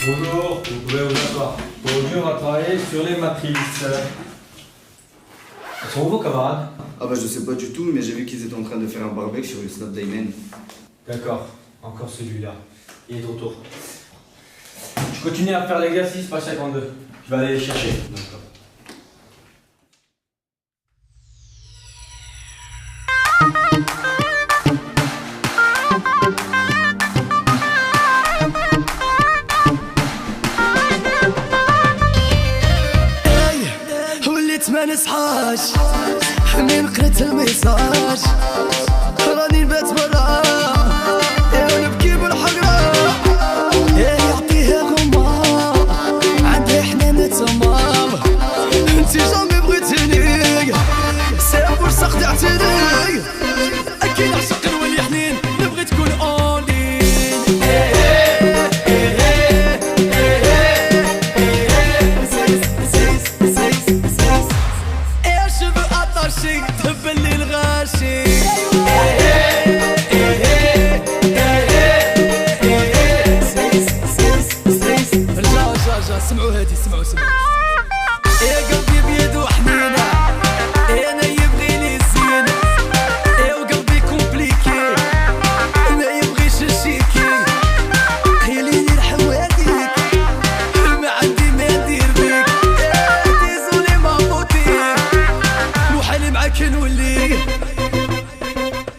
Bonjour, vous pouvez vous asseoir. Aujourd'hui, on va travailler sur les matrices. Elles sont où vos camarades? Ah bah je sais pas du tout, mais j'ai vu qu'ils étaient en train de faire un barbecue sur une snap d'Aymen. D'accord, encore celui-là. Il est de retour. Je continue à faire l'exercice, pas 52. Je vais aller les chercher. D'accord. وليت ما نصحاش من قريت الميساج راني نبات برا ونبكي بالحقرة يعطيها غمة عندي حنانة تمام انتي جامي بغيتيني سير فرصة خدعتيني اكيد عشق نولي حنين نبغي تكون اونلين تحب اللي الغاشي رجع سمعوا هادي سمعوا يا قلبي بيدو حنينة انا يبغي لي الزينة وقلبي كومبليكي ما يبغيش الشيكي خليني الحواديك ما عندي ما ندير بيك ديزولي ما فوتيك حالي معاك نولي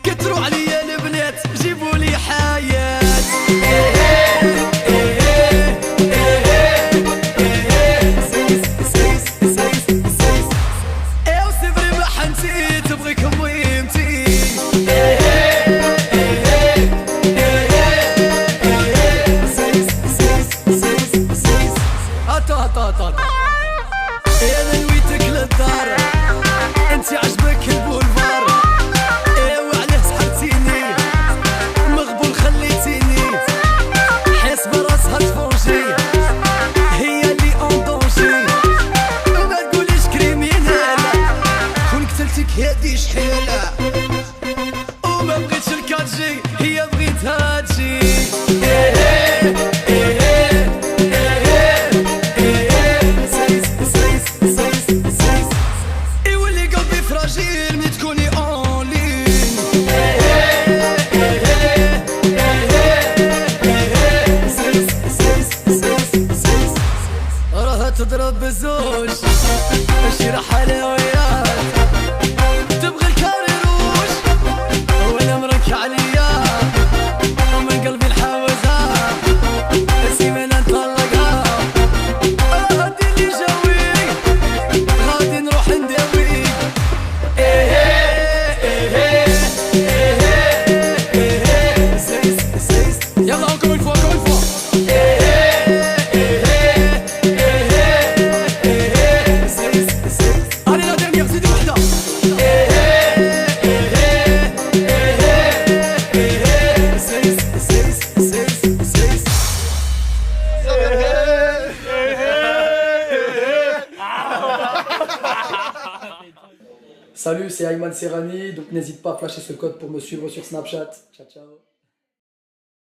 كتروا عليا البنات جيبوا لي حياة وسيبري ما حنتي تبغيك مهمتي هاتا انا نويتك للدار انتي عجبك البولفار وعليه سحرتيني مغبول خليتيني حيس براسها تفونجي هي اللي اون دونجي وما تقوليش كريمينال كون قتلتك هادي شحيلة وما بغيتش الكاتجي هي بغيتها تجي فراجيل ملي تكوني اونلين راها تضرب بالزوج شي حلويات تبغي الكاري روج وانا مرك عليا ومن قلبي الحوزة سيمانة نطلقها هادي اللي جوي غادي نروح نداوي يلا encore une fois allez la dernière c'est وحدة Salut, c'est Ayman Serrani, donc n'hésite pas à flasher ce code pour me suivre sur Snapchat. Ciao, ciao.